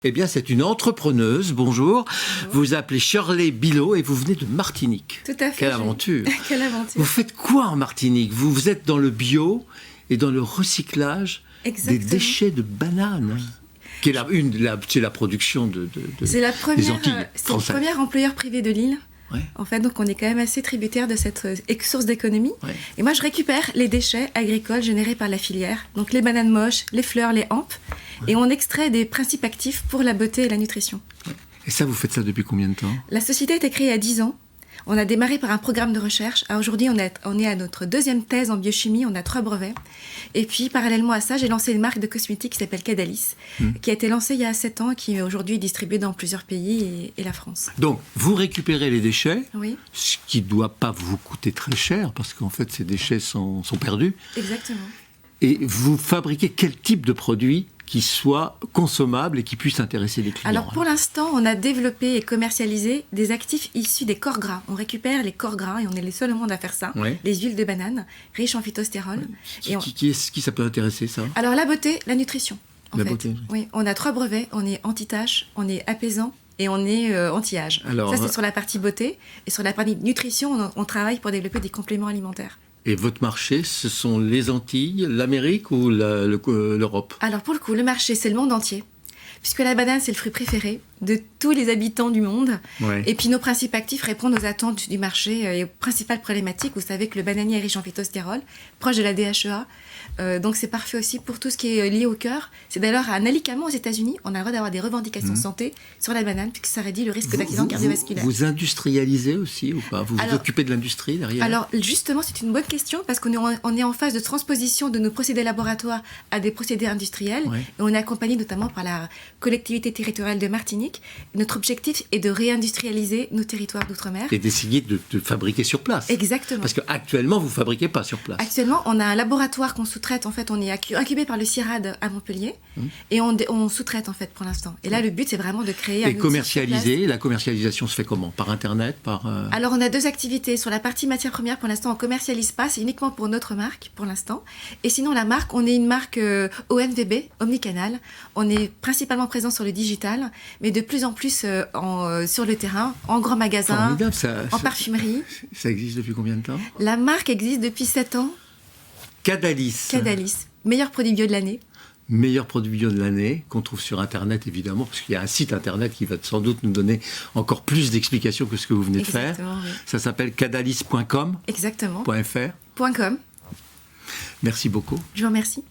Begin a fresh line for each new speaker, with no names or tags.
Eh bien, c'est une entrepreneuse, bonjour. Vous vous appelez Shirley Bilot et vous venez de Martinique.
Tout à fait.
Quelle aventure.
Quelle aventure.
Vous faites quoi en Martinique? Vous êtes dans le bio et dans le recyclage des déchets de bananes. Qui est c'est la production
c'est la première,
des Antilles
c'est le
françaises.
premier employeur privé de l'île.
Ouais.
En fait, donc on est quand même assez tributaire de cette source d'économie.
Ouais.
Et moi, je récupère les déchets agricoles générés par la filière, donc les bananes moches, les fleurs, les hampes, et on extrait des principes actifs pour la beauté et la nutrition.
Ouais. Et ça, vous faites ça depuis combien de temps?
La société a été créée il y a 10 ans. On a démarré par un programme de recherche. Aujourd'hui, on est à notre deuxième thèse en biochimie. On a 3 brevets. Et puis, parallèlement à ça, j'ai lancé une marque de cosmétiques qui s'appelle Cadalis, qui a été lancée il y a 7 ans et qui aujourd'hui est distribuée dans plusieurs pays et la France.
Donc, vous récupérez les déchets,
Oui,
ce qui ne doit pas vous coûter très cher, parce qu'en fait, ces déchets sont perdus.
exactement.
Et vous fabriquez quel type de produit qui soit consommable et qui puisse intéresser les clients?
Alors pour l'instant, on a développé et commercialisé des actifs issus des corps gras. On récupère les corps gras et on est les seuls au monde à faire ça.
Ouais.
Les huiles de banane, riches en phytostérol. Et
Qui ça peut intéresser, ça?
Alors la beauté, la nutrition. En
La
fait.
beauté.
Oui, on a 3 brevets. On est anti-tache, on est apaisant et on est anti-âge.
Alors,
Ça, c'est sur la partie beauté. Et sur la partie nutrition, on travaille pour développer des compléments alimentaires.
Et votre marché, ce sont les Antilles, l'Amérique ou l'Europe?
Alors pour le coup, le marché, c'est le monde entier. Puisque la banane, c'est le fruit préféré de tous les habitants du monde.
Ouais.
Et puis nos principes actifs répondent aux attentes du marché et aux principales problématiques. Vous savez que le bananier est riche en phytostérol, proche de la DHEA. Donc c'est parfait aussi pour tout ce qui est lié au cœur. C'est d'ailleurs un alicament aux États-Unis. On a le droit d'avoir des revendications santé sur la banane, puisque ça réduit le risque d'accident cardiovasculaire.
Vous industrialisez aussi ou pas? Vous vous occupez de l'industrie derrière?
Alors justement, c'est une bonne question parce qu'on est en phase de transposition de nos procédés laboratoires à des procédés industriels.
Ouais.
Et on est accompagné notamment par la collectivité territoriale de Martinique. Notre objectif est de réindustrialiser nos territoires d'outre-mer.
Et d'essayer de fabriquer sur place.
Exactement.
Parce qu'actuellement, vous ne fabriquez pas sur place.
Actuellement, on a un laboratoire qu'on sous-traite. En fait, on est incubé par le CIRAD à Montpellier et on sous-traite en fait pour l'instant. Et là, le but, c'est vraiment de créer un
Et
outil
commercialiser,
sur place.
la commercialisation se fait comment? Par Internet?
Alors, on a 2 activités. Sur la partie matière première, pour l'instant, on ne commercialise pas. C'est uniquement pour notre marque, pour l'instant. Et sinon, la marque, on est une marque OMVB, Omnicanal. On est principalement présent sur le digital, mais de plus en plus sur le terrain, en grand magasin,
Formidable,
en parfumerie.
Ça existe depuis combien de temps?
La marque existe depuis 7 ans.
Cadalis.
Cadalis, meilleur produit bio de l'année.
Meilleur produit bio de l'année, qu'on trouve sur Internet évidemment, parce qu'il y a un site Internet qui va sans doute nous donner encore plus d'explications que ce que vous venez de faire.
Oui.
Ça s'appelle cadalis.com.
Exactement.
.fr.
.com.
Merci beaucoup.
Je vous remercie.